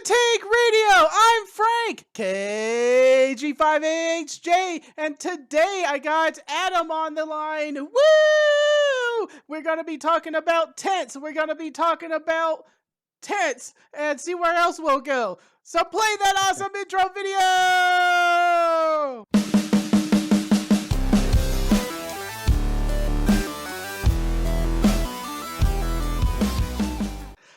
Take Radio. I'm Frank, KG5HJ, and today I got Adam on the line. Woo! We're going to be talking about tents. We're going to be talking about tents and see where else we'll go. So play that awesome intro video!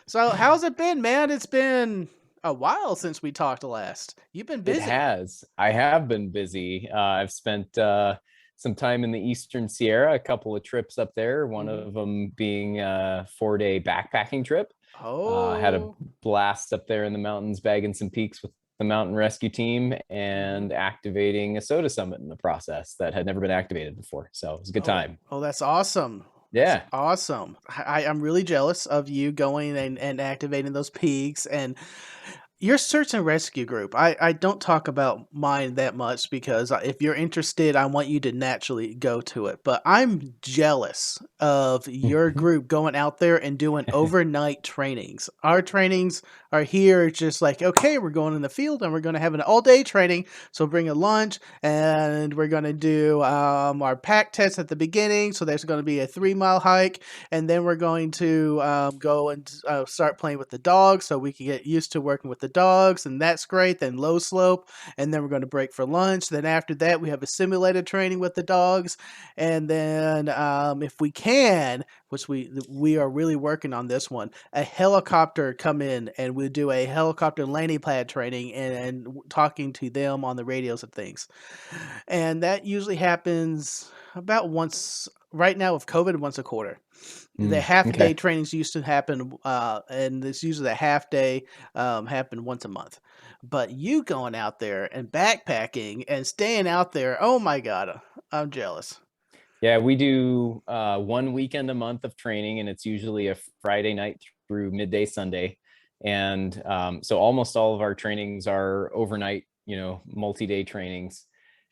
So how's it been, man? It's been a while since we talked last. You've been busy. It has. I have been busy. I've spent some time in the Eastern Sierra, a couple of trips up there, one of them being a 4-day backpacking trip. Had a blast up there in the mountains, bagging some peaks with the mountain rescue team and activating a soda summit in the process that had never been activated before. So it was a good time. Oh, that's awesome. Yeah. That's awesome. I'm really jealous of you going and activating those peaks and your search and rescue group. I don't talk about mine that much because if you're interested, I want you to naturally go to it. But I'm jealous of your group going out there and doing overnight trainings. Our trainings are here just like, okay, we're going in the field and we're going to have an all-day training. So bring a lunch and we're going to do our pack test at the beginning. So there's going to be a 3-mile hike. And then we're going to go and start playing with the dogs so we can get used to working with the dogs, and that's great. Then low slope, and then we're going to break for lunch. Then after that, we have a simulated training with the dogs, and then if we can, which we are really working on this one, a helicopter come in and we do a helicopter landing pad training and talking to them on the radios and things, and that usually happens about once. Right now with COVID, once a quarter. The half-day trainings used to happen, and it's usually a half-day happen once a month. But you going out there and backpacking and staying out there, oh my God, I'm jealous. Yeah, we do 1 weekend a month of training, and it's usually a Friday night through midday Sunday. And so almost all of our trainings are overnight, multi-day trainings.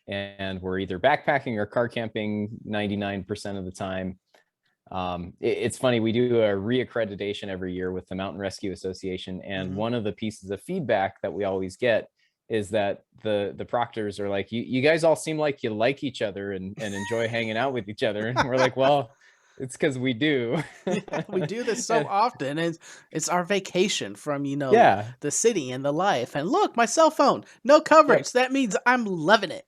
And we're either backpacking or car camping 99% of the time. It's funny, we do a reaccreditation every year with the Mountain Rescue Association, and one of the pieces of feedback that we always get is that the proctors are like, you guys all seem like you like each other and enjoy hanging out with each other. And we're like, well, it's because we do. Yeah, we do this so often, and it's our vacation from Yeah. the city and the life. And look, my cell phone, no coverage. Yep. That means I'm loving it.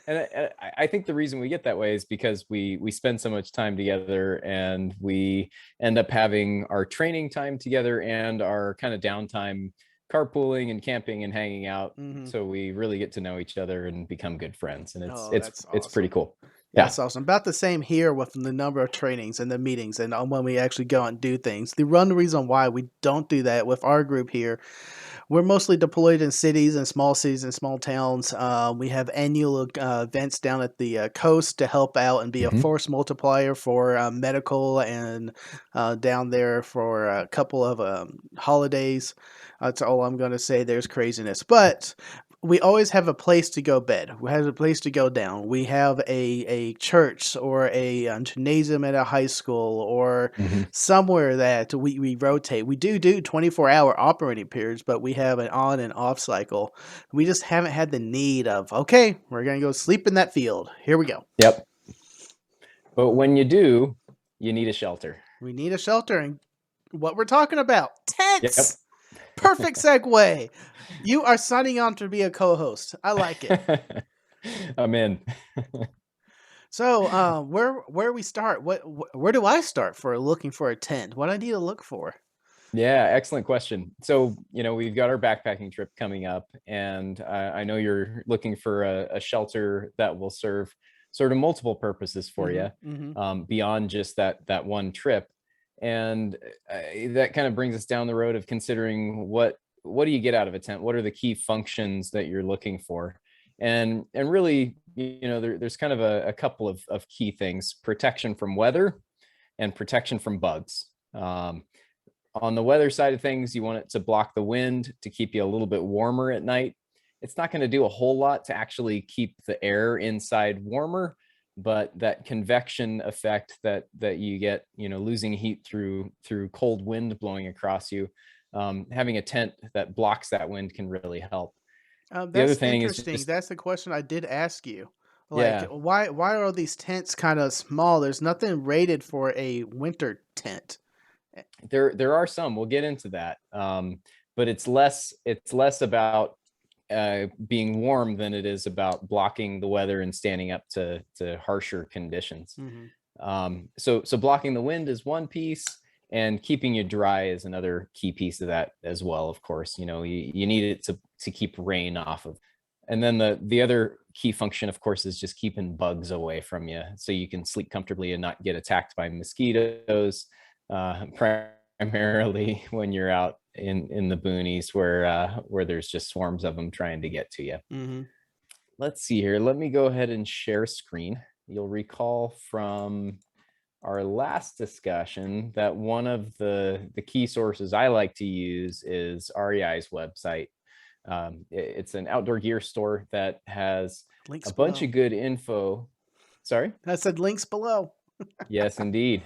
And I think the reason we get that way is because we spend so much time together, and we end up having our training time together and our kind of downtime carpooling and camping and hanging out. So we really get to know each other and become good friends. And it's pretty cool. Yeah. That's awesome. About the same here with the number of trainings and the meetings and when we actually go out and do things. The reason why we don't do that with our group here, we're mostly deployed in cities and small towns. We have annual events down at the coast to help out and be a force multiplier for medical and down there for a couple of holidays. That's all I'm going to say. There's craziness. But we always have a place to go bed. We have a place to go down. We have a church or a gymnasium at a high school or somewhere that we rotate. We do 24-hour operating periods, but we have an on and off cycle. We just haven't had the need of, okay, we're going to go sleep in that field. Here we go. Yep. But when you do, you need a shelter. We need a shelter. And what we're talking about, tents. Yep. Perfect segue. You are signing on to be a co-host. I like it. I'm in. So, where we start? Where do I start for looking for a tent? What I need to look for? Yeah, excellent question. So, we've got our backpacking trip coming up, and I know you're looking for a shelter that will serve sort of multiple purposes for you, beyond just that one trip. And that kind of brings us down the road of considering what do you get out of a tent? What are the key functions that you're looking for? And really, there's kind of a couple of key things: protection from weather and protection from bugs. On the weather side of things, you want it to block the wind to keep you a little bit warmer at night. It's not going to do a whole lot to actually keep the air inside warmer, but that convection effect that you get, losing heat through cold wind blowing across you, having a tent that blocks that wind can really help. The other That's thing is interesting. just, That's the question I did ask you. Like, yeah, why are these tents kind of small? There's nothing rated for a winter tent. Eh, there are some. We'll get into that, but it's less about being warm than it is about blocking the weather and standing up to harsher conditions. mhm. So blocking the wind is one piece, and keeping you dry is another key piece of that as well. Of course, you need it to keep rain off of. And then the other key function, of course, is just keeping bugs away from you, so you can sleep comfortably and not get attacked by mosquitoes. Primarily when you're out in the boonies where there's just swarms of them trying to get to you. Mhm. Let's see here. Let me go ahead and share screen. You'll recall from our last discussion that one of the key sources I like to use is REI's website. It's an outdoor gear store that has Links a bunch below. of good info. Sorry? I said links below. Yes, indeed.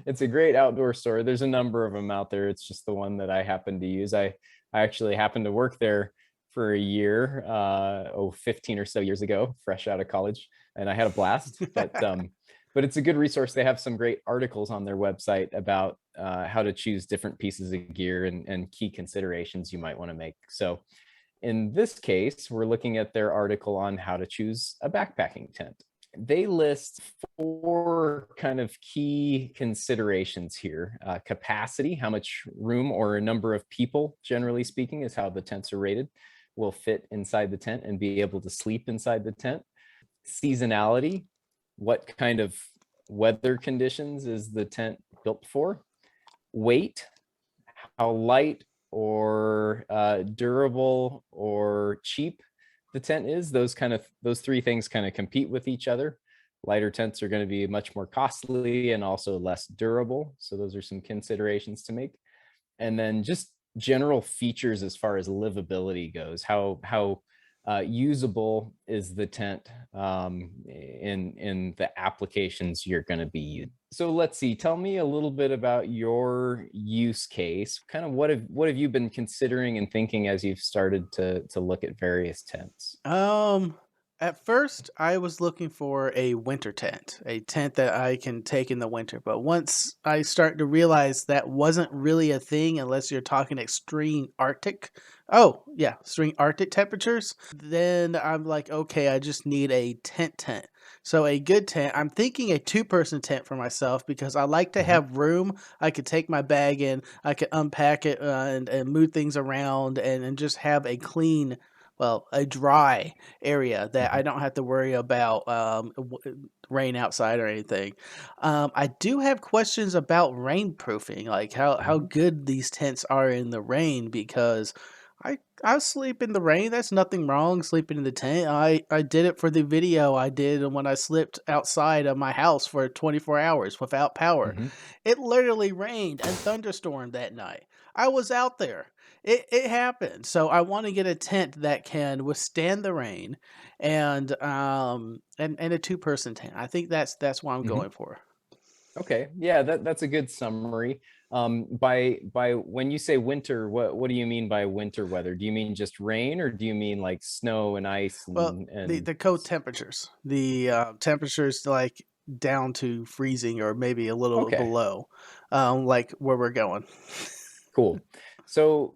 It's a great outdoor store. There's a number of them out there. It's just the one that I happen to use. I actually happened to work there for a year, 15 or so years ago, fresh out of college, and I had a blast. But it's a good resource. They have some great articles on their website about how to choose different pieces of gear and key considerations you might want to make. So in this case, we're looking at their article on how to choose a backpacking tent. They list four kind of key considerations here. Capacity, how much room or a number of people, generally speaking, is how the tents are rated, will fit inside the tent and be able to sleep inside the tent. Seasonality, what kind of weather conditions is the tent built for? Weight, how light or durable or cheap the tent is. Those three things kind of compete with each other. Lighter tents are going to be much more costly and also less durable. So those are some considerations to make. And then just general features as far as livability goes. How usable is the tent in the applications you're going to be using? So let's see. Tell me a little bit about your use case. Kind of what have you been considering and thinking as you've started to look at various tents? Um, at first, I was looking for a winter tent, a tent that I can take in the winter. But once I start to realize that wasn't really a thing unless you're talking extreme Arctic. Oh, yeah, extreme Arctic temperatures. Then I'm like, okay, I just need a tent. So a good tent, I'm thinking a two-person tent for myself because I like to Mhm, have room. I could take my bag in, I could unpack it and move things around and just have a clean, well, a dry area that mhm, I don't have to worry about rain outside or anything. I do have questions about rainproofing, like how mhm, good these tents are in the rain because I sleep in the rain. That's nothing wrong sleeping in the tent. I did it for the video I did when I slipped outside of my house for 24 hours without power. mhm, It literally rained and thunderstormed that night. I was out there. It happened. So I want to get a tent that can withstand the rain and a two-person tent. I think that's what I'm mhm. going for. Okay, yeah, that's a good summary. By when you say winter, what do you mean by winter weather? Do you mean just rain, or do you mean like snow and ice Well, and the cold temperatures. The temperatures like down to freezing or maybe a little okay, below, like where we're going. cool. So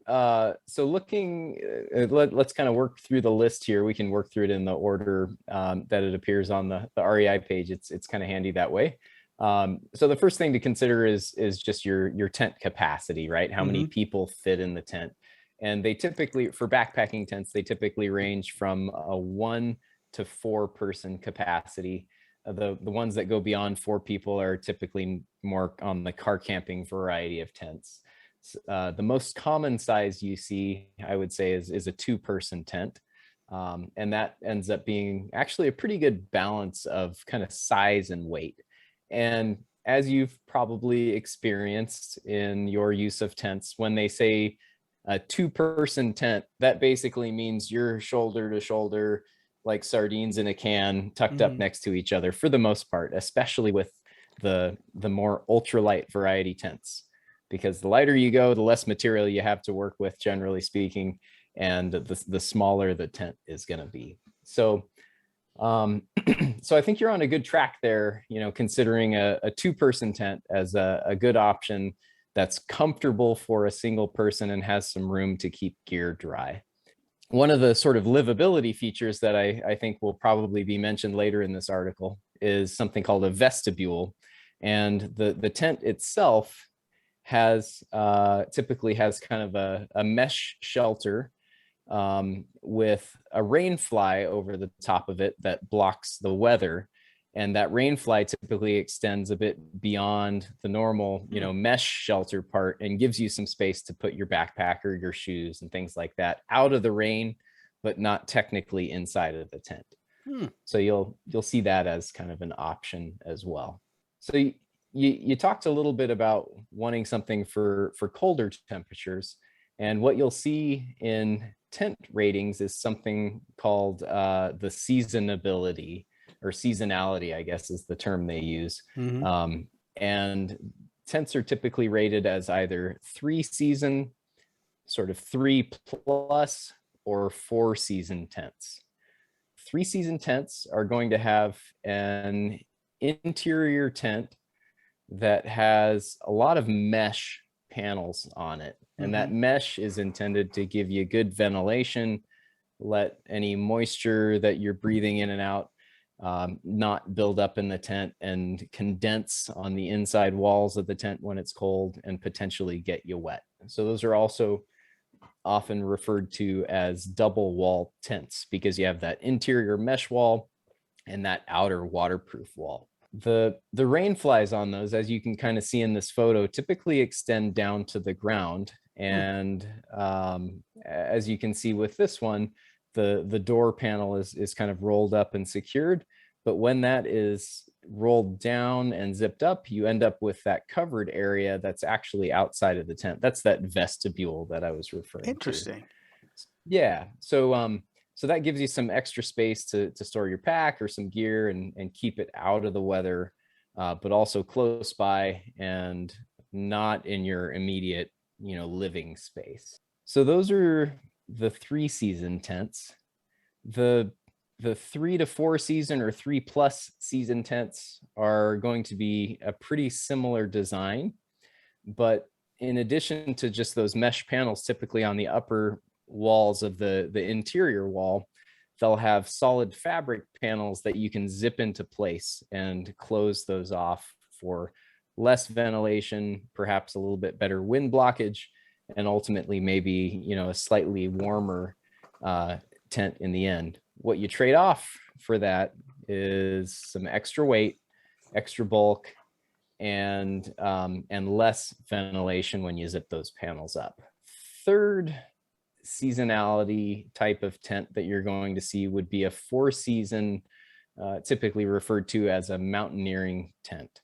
looking, let's kind of work through the list here. We can work through it in the order that it appears on the REI page. It's kind of handy that way. So the first thing to consider is just your tent capacity, right? How many Mhm. people fit in the tent? And they typically, for backpacking tents, they typically range from a 1 to 4 person capacity. The ones that go beyond 4 people are typically more on the car camping variety of tents. The most common size you see, I would say, is a 2 person tent. And that ends up being actually a pretty good balance of kind of size and weight. And as you've probably experienced in your use of tents, when they say a 2 person tent, that basically means you're shoulder to shoulder, like sardines in a can, tucked up Mhm. next to each other for the most part, especially with the more ultralight variety tents, because the lighter you go, the less material you have to work with, generally speaking, and the smaller the tent is going to be. So so I think you're on a good track there, considering a two-person tent as a good option that's comfortable for a single person and has some room to keep gear dry. One of the sort of livability features that I think will probably be mentioned later in this article is something called a vestibule. And the tent itself typically has kind of a mesh shelter with a rain fly over the top of it that blocks the weather. And that rain fly typically extends a bit beyond the normal, mesh shelter part and gives you some space to put your backpack or your shoes and things like that out of the rain, but not technically inside of the tent. So you'll see that as kind of an option as well. So you talked a little bit about wanting something for colder temperatures, and what you'll see in tent ratings is something called the seasonability, or seasonality, I guess is the term they use. And tents are typically rated as either 3-season, sort of 3+, or 4-season tents. 3-season tents are going to have an interior tent that has a lot of mesh panels on it. And that mesh is intended to give you good ventilation, let any moisture that you're breathing in and out not build up in the tent and condense on the inside walls of the tent when it's cold and potentially get you wet. So those are also often referred to as double wall tents because you have that interior mesh wall and that outer waterproof wall. The rain flies on those, as you can kind of see in this photo, typically extend down to the ground. And as you can see with this one, the door panel is kind of rolled up and secured. But when that is rolled down and zipped up, you end up with that covered area that's actually outside of the tent. That's that vestibule that I was referring to. Interesting. Yeah. So that gives you some extra space to store your pack or some gear and keep it out of the weather, but also close by and not in your immediate, living space. So those are the 3-season tents. The 3 to 4 season or 3+ season tents are going to be a pretty similar design, but in addition to just those mesh panels, typically on the upper walls of the interior wall, they'll have solid fabric panels that you can zip into place and close those off for less ventilation, perhaps a little bit better wind blockage, and ultimately maybe a slightly warmer tent in the end. What you trade off for that is some extra weight, extra bulk, and less ventilation when you zip those panels up. Third seasonality type of tent that you're going to see would be a 4-season, typically referred to as a mountaineering tent.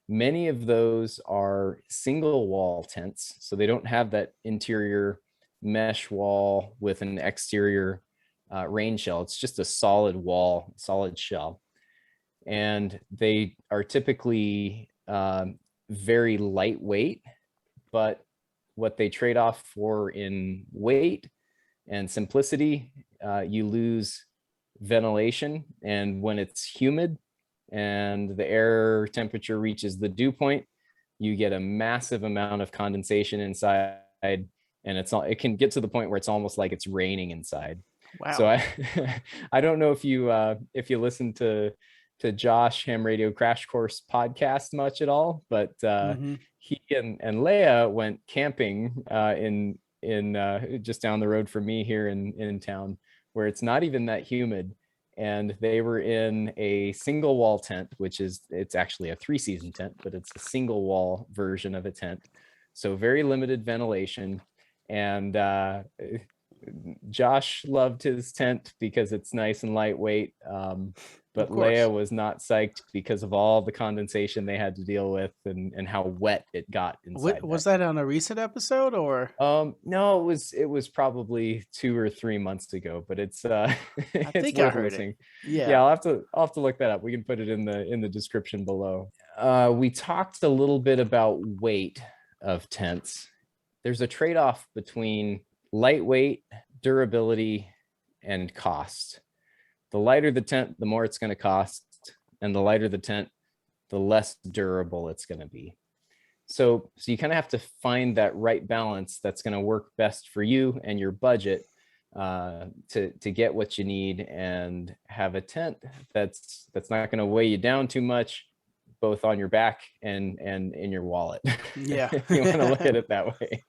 Many of those are single wall tents, so they don't have that interior mesh wall with an exterior rain shell. It's just a solid wall, solid shell. And they are typically very lightweight, but what they trade off for in weight and simplicity, you lose ventilation. And when it's humid and the air temperature reaches the dew point, you get a massive amount of condensation inside, and it can get to the point where it's almost like it's raining inside. Wow. So I don't know if you listen to Josh Ham Radio Crash Course podcast much at all, but he and Leia went camping in just down the road from me here in town, where it's not even that humid, and they were in a single wall tent, it's actually a 3-season tent, but it's a single wall version of a tent, so very limited ventilation. And Josh loved his tent because it's nice and lightweight, but Leia was not psyched because of all the condensation they had to deal with and how wet it got inside. Was that on a recent episode or? No, it was probably 2 or 3 months ago, but it's I think I heard it. Yeah, I'll have to look that up. We can put it in the description below. We talked a little bit about weight. of tents, there's a trade-off between lightweight, durability, and cost. The lighter the tent, the more it's going to cost, and the lighter the tent, the less durable it's going to be. So you kind of have to find that right balance that's going to work best for you and your budget, to get what you need and have a tent that's not going to weigh you down too much, both on your back and in your wallet. Yeah. If you want to look at it that way.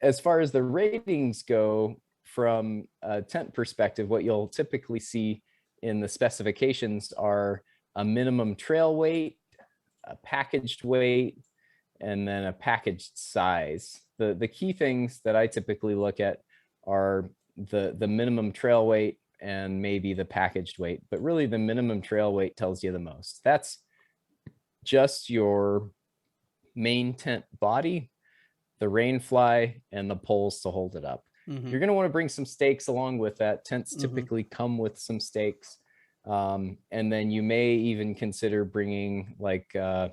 As far as the ratings go, from a tent perspective, what you'll typically see in the specifications are a minimum trail weight, a packaged weight, and then a packaged size. The key things that I typically look at are the minimum trail weight and maybe the packaged weight, but really the minimum trail weight tells you the most. That's just your main tent body, the rain fly, and the poles to hold it up. Mm-hmm. You're going to want to bring some stakes along with that. Tents Mm-hmm. typically come with some stakes. And then you may even consider bringing like a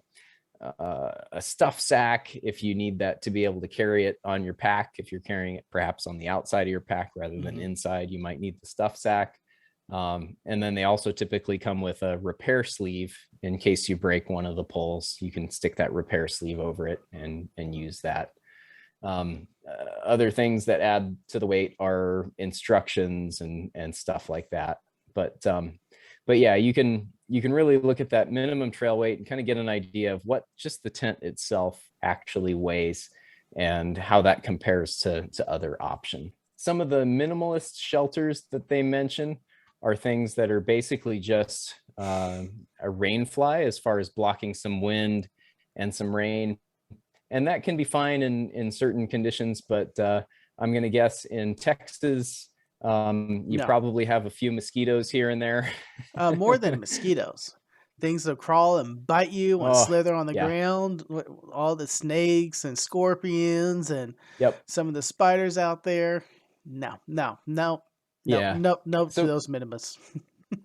stuff sack if you need that to be able to carry it on your pack. If you're carrying it perhaps on the outside of your pack rather than inside, you might need the stuff sack. And then they also typically come with a repair sleeve in case you break one of the poles. You can stick that repair sleeve over it and use that. Other things that add to the weight are instructions and stuff like that. But yeah, you can really look at that minimum trail weight and kind of get an idea of what just the tent itself actually weighs and how that compares to other options. Some of the minimalist shelters that they mention are things that are basically just a rain fly as far as blocking some wind and some rain. And that can be fine in certain conditions, but I'm going to guess in Texas, you probably have a few mosquitoes here and there. More than mosquitoes. Things that crawl and bite you and slither on the ground. All the snakes and scorpions and some of the spiders out there. No to those minimus.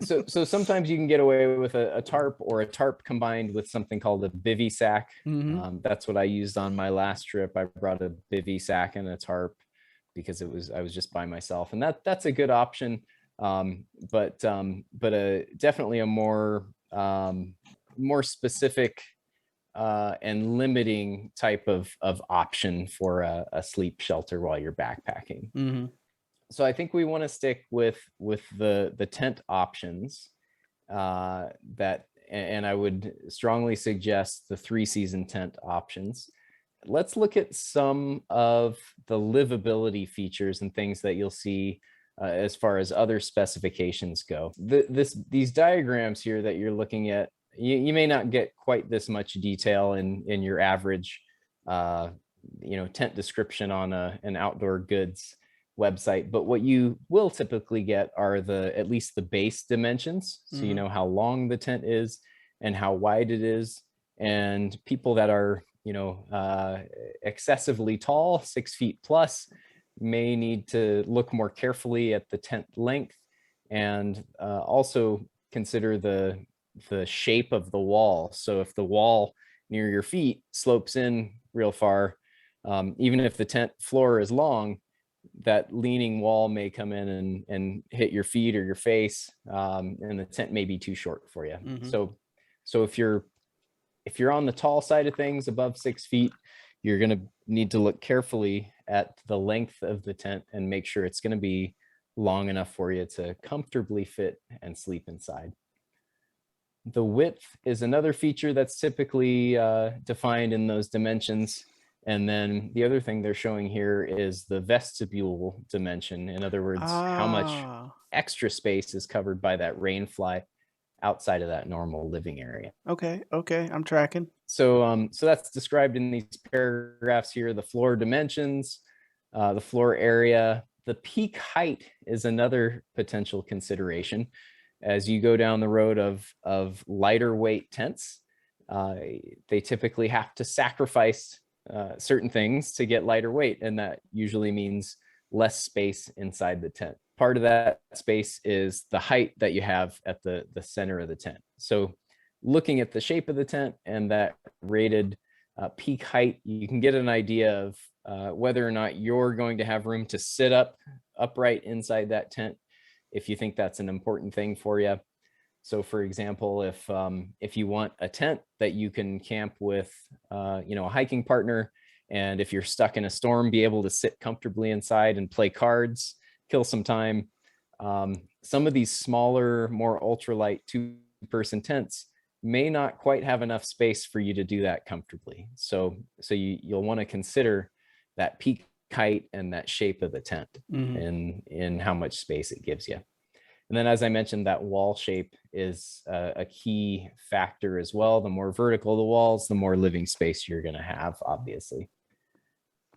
So sometimes you can get away with a tarp, or a tarp combined with something called a bivy sack. That's what I used on my last trip. I brought a bivy sack and a tarp because I was just by myself, and that's a good option. But definitely a more specific and limiting type of option for a sleep shelter while you're backpacking. So I think we want to stick with the tent options that, and I would strongly suggest the 3-season tent options. Let's look at some of the livability features and things that you'll see as far as other specifications go. These diagrams here that you're looking at, you may not get quite this much detail in your average tent description on an outdoor goods website, but what you will typically get are at least the base dimensions, so you know how long the tent is and how wide it is. And people that are excessively tall, 6 feet plus, may need to look more carefully at the tent length, and also consider the shape of the wall. So if the wall near your feet slopes in real far, even if the tent floor is long, that leaning wall may come in and hit your feet or your face, and the tent may be too short for you. So if you're on the tall side of things, above 6 feet, you're going to need to look carefully at the length of the tent and make sure it's going to be long enough for you to comfortably fit and sleep inside. The width is another feature that's typically defined in those dimensions. And then the other thing they're showing here is the vestibule dimension. In other words, how much extra space is covered by that rain fly outside of that normal living area. Okay, I'm tracking. So that's described in these paragraphs here: the floor dimensions, the floor area. The peak height is another potential consideration as you go down the road of lighter weight tents. They typically have to sacrifice certain things to get lighter weight, and that usually means less space inside the tent. Part of that space is the height that you have at the center of the tent. So looking at the shape of the tent and that rated peak height, you can get an idea of whether or not you're going to have room to sit upright inside that tent, if you think that's an important thing for you. So for example, if you want a tent that you can camp with, a hiking partner, and if you're stuck in a storm, be able to sit comfortably inside and play cards, kill some time. Some of these smaller, more ultralight two-person tents may not quite have enough space for you to do that comfortably. So you'll want to consider that peak height and that shape of the tent in how much space it gives you. And then, as I mentioned, that wall shape is a key factor as well. The more vertical the walls, the more living space you're going to have, obviously.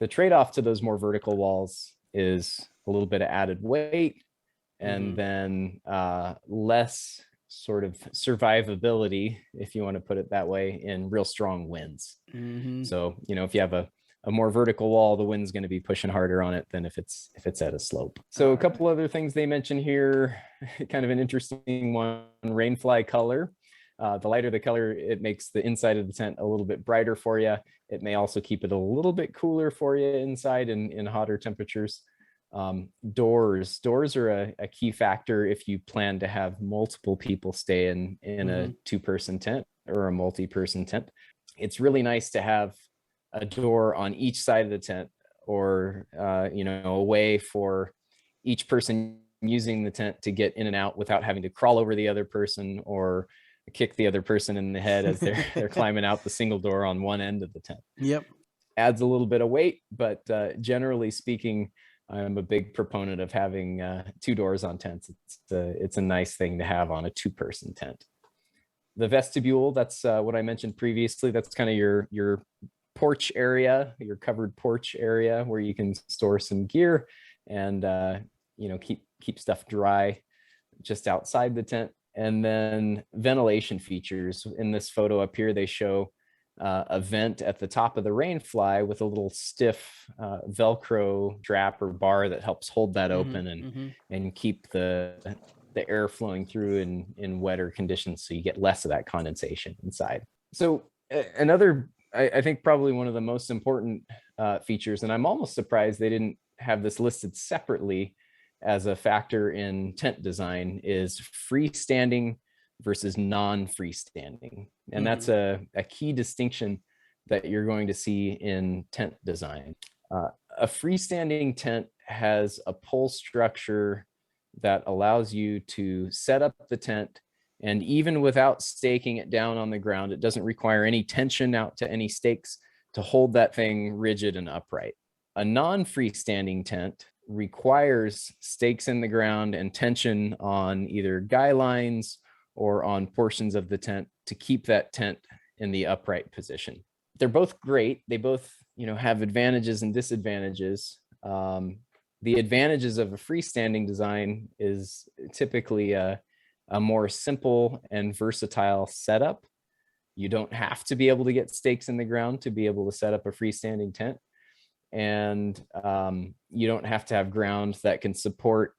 The trade-off to those more vertical walls is a little bit of added weight, and then less sort of survivability, if you want to put it that way, in real strong winds. So, if you have a more vertical wall, the wind's going to be pushing harder on it than if it's at a slope. So a couple other things they mention here, kind of an interesting one, rainfly color. The lighter the color, it makes the inside of the tent a little bit brighter for you. It may also keep it a little bit cooler for you inside in hotter temperatures. Doors are a key factor if you plan to have multiple people stay in a two-person tent or a multi-person tent. It's really nice to have a door on each side of the tent, or a way for each person using the tent to get in and out without having to crawl over the other person or kick the other person in the head as they're climbing out the single door on one end of the tent. Yep. Adds a little bit of weight, but generally speaking, I'm a big proponent of having two doors on tents. It's a nice thing to have on a two-person tent. The vestibule, that's what I mentioned previously. That's kind of your porch area, your covered porch area where you can store some gear and keep stuff dry just outside the tent. And then ventilation features. In this photo up here, they show a vent at the top of the rainfly with a little stiff Velcro strap or bar that helps hold that open and keep the air flowing through in wetter conditions, so you get less of that condensation inside. So another, I think probably one of the most important features, and I'm almost surprised they didn't have this listed separately as a factor in tent design, is freestanding versus non-freestanding. And that's a key distinction that you're going to see in tent design. A freestanding tent has a pole structure that allows you to set up the tent, and even without staking it down on the ground, it doesn't require any tension out to any stakes to hold that thing rigid and upright. A non-freestanding tent requires stakes in the ground and tension on either guy lines or on portions of the tent to keep that tent in the upright position. They're both great. They both, have advantages and disadvantages. The advantages of a freestanding design is typically a more simple and versatile setup. You don't have to be able to get stakes in the ground to be able to set up a freestanding tent. And you don't have to have ground that can support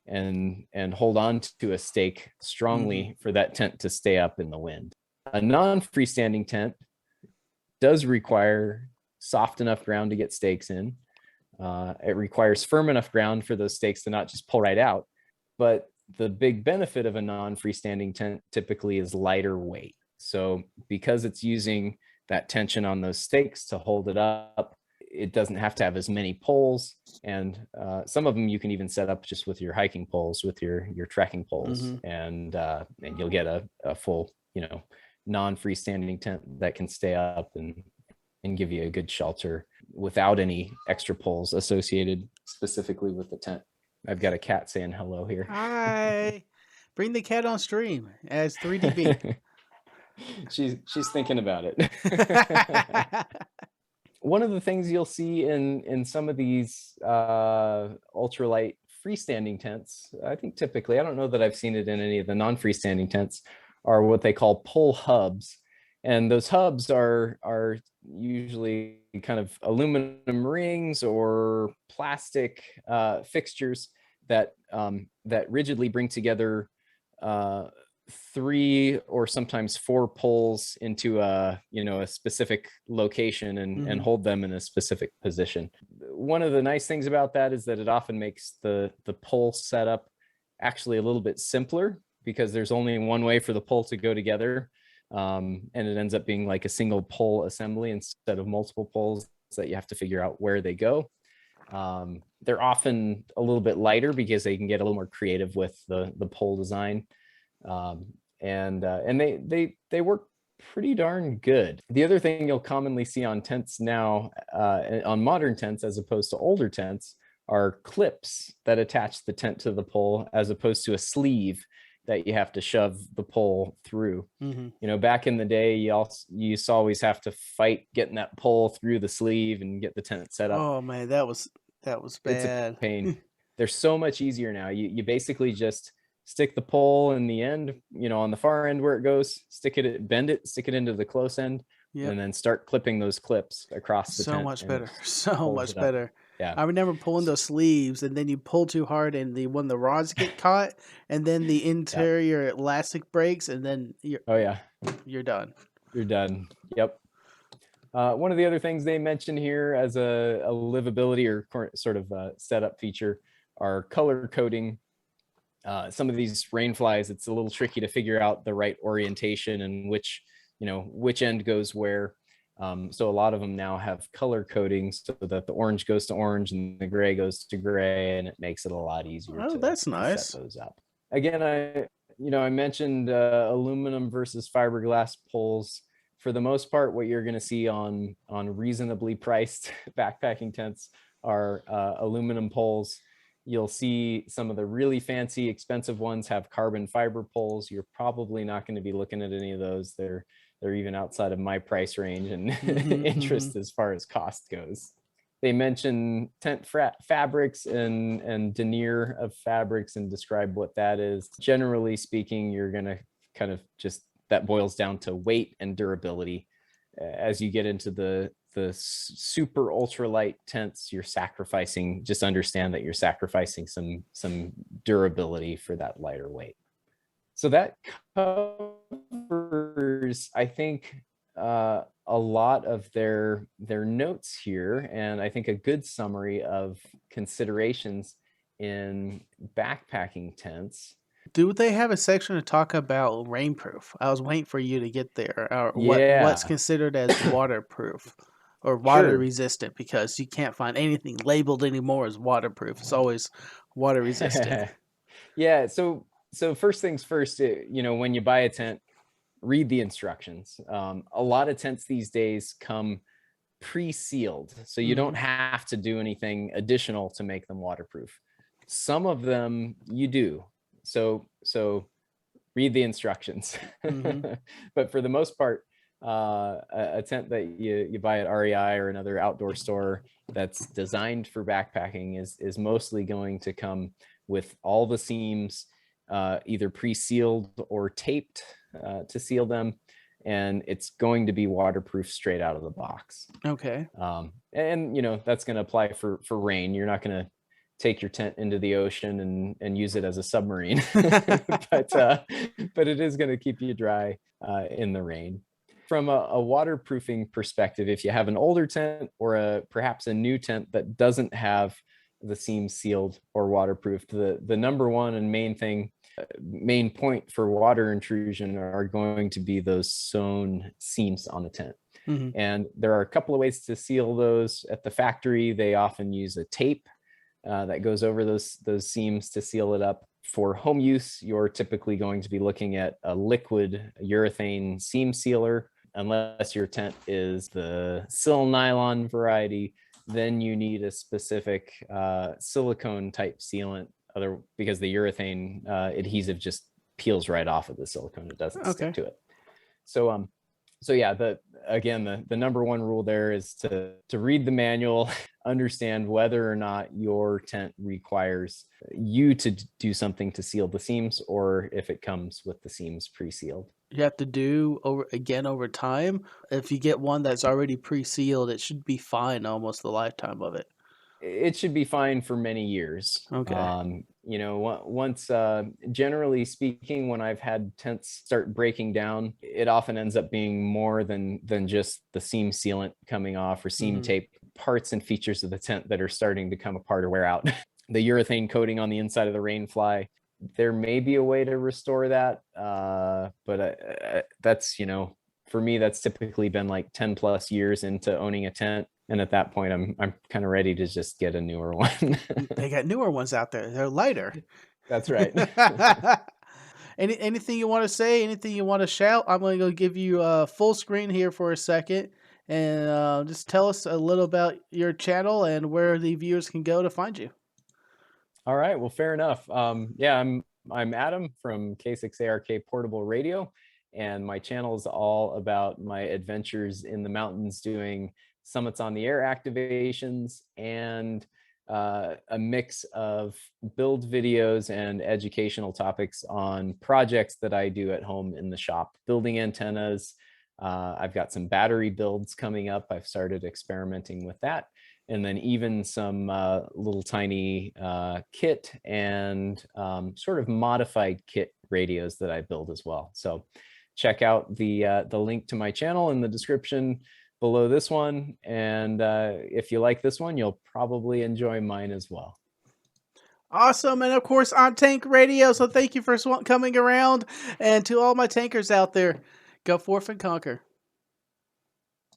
and hold on to a stake strongly for that tent to stay up in the wind. A non-freestanding tent does require soft enough ground to get stakes in. It requires firm enough ground for those stakes to not just pull right out. But the big benefit of a non-freestanding tent typically is lighter weight. So because it's using that tension on those stakes to hold it up, it doesn't have to have as many poles. And some of them you can even set up just with your hiking poles, with your trekking poles, and you'll get a full, non-freestanding tent that can stay up and give you a good shelter without any extra poles associated specifically with the tent. I've got a cat saying hello here. Hi. Bring the cat on stream as 3DB. She's thinking about it. One of the things you'll see in some of these ultralight freestanding tents, I think typically, I don't know that I've seen it in any of the non-freestanding tents, are what they call pole hubs. And those hubs are usually kind of aluminum rings or plastic fixtures that rigidly bring together 3 or sometimes 4 poles into a, a specific location and hold them in a specific position. One of the nice things about that is that it often makes the pole setup actually a little bit simpler, because there's only one way for the pole to go together. And it ends up being like a single pole assembly instead of multiple poles that you have to figure out where they go. They're often a little bit lighter because they can get a little more creative with the pole design. And they work pretty darn good. The other thing you'll commonly see on tents now, on modern tents as opposed to older tents, are clips that attach the tent to the pole, as opposed to a sleeve that you have to shove the pole through. Back in the day, you used to always have to fight getting that pole through the sleeve and get the tent set up. Oh man, that was It's a bad. pain. They're so much easier now. You basically just stick the pole in the end, on the far end where it goes, bend it, stick it into the close end, Yep. and then start clipping those clips across the So tent, much and better. it So pulls much it up. better. Yeah. I remember pulling those sleeves and then you pull too hard and the rods get caught and then the Yeah. interior elastic breaks and then Oh yeah. you're done. You're done. Yep. One of the other things they mentioned here as a livability or sort of setup feature are color coding. Some of these rainflies, it's a little tricky to figure out the right orientation and which end goes where. So a lot of them now have color coding so that the orange goes to orange and the gray goes to gray, and it makes it a lot easier Oh, to that's set nice. those up. Again, I mentioned aluminum versus fiberglass poles. For the most part, what you're going to see on reasonably priced backpacking tents are aluminum poles. You'll see some of the really fancy, expensive ones have carbon fiber poles. You're probably not going to be looking at any of those. They're even outside of my price range and interest as far as cost goes. They mention tent fabrics and denier of fabrics and describe what that is. Generally speaking, you're going to kind of just, that boils down to weight and durability. As you get into the super ultralight tents, just understand that you're sacrificing some durability for that lighter weight. So that covers, I think, a lot of their notes here, and I think a good summary of considerations in backpacking tents. Do they have a section to talk about rainproof? I was waiting for you to get there. Or what's Yeah, considered as waterproof or water sure. resistant, because you can't find anything labeled anymore as waterproof. It's always water resistant. Yeah, so first things first, when you buy a tent, read the instructions. A lot of tents these days come pre-sealed, so you don't Mhm. have to do anything additional to make them waterproof. Some of them you do. So read the instructions. Mhm. But for the most part, a tent that you buy at REI or another outdoor store that's designed for backpacking is mostly going to come with all the seams either pre-sealed or taped to seal them, and it's going to be waterproof straight out of the box. Okay. And that's going to apply for rain. You're not going to take your tent into the ocean and use it as a submarine, but it is going to keep you dry in the rain. From a waterproofing perspective, if you have an older tent or perhaps a new tent that doesn't have the seams sealed or waterproofed, the number one and main point for water intrusion are going to be those sewn seams on the tent. Mhm. And there are a couple of ways to seal those. At the factory, they often use a tape that goes over those seams to seal it up. For home use, you're typically going to be looking at a liquid urethane seam sealer. Unless your tent is the sil nylon variety, then you need a specific silicone type sealant, because the urethane adhesive just peels right off of the silicone. It doesn't stick Okay. to it. So yeah, the number one rule there is to read the manual, understand whether or not your tent requires you to do something to seal the seams, or if it comes with the seams pre-sealed. You have to do over time. If you get one that's already pre-sealed, it should be fine almost the lifetime of it. It should be fine for many years. Okay. once, generally speaking, when I've had tents start breaking down, it often ends up being more than just the seam sealant coming off or seam Mhm. tape. Parts and features of the tent that are starting to come apart or wear out. The urethane coating on the inside of the rain fly, there may be a way to restore that, but that's, for me, that's typically been like 10 plus years into owning a tent. And at that point, I'm kind of ready to just get a newer one. They got newer ones out there. They're lighter. That's right. Anything you wanna say? Anything you wanna shout? I'm gonna go give you a full screen here for a second, and, just tell us a little about your channel and where the viewers can go to find you. All right. Well, fair enough. Yeah, I'm Adam from K6ARK Portable Radio, and my channel is all about my adventures in the mountains doing summits on the air activations and a mix of build videos and educational topics on projects that I do at home in the shop, building antennas. I've got some battery builds coming up. I've started experimenting with that, and then even some little tiny kit and sort of modified kit radios that I build as well. So check out the link to my channel in the description below this one. And if you like this one, you'll probably enjoy mine as well. Awesome, and of course, on Tank Radio, so thank you for coming around, and to all my tankers out there, go forth and conquer.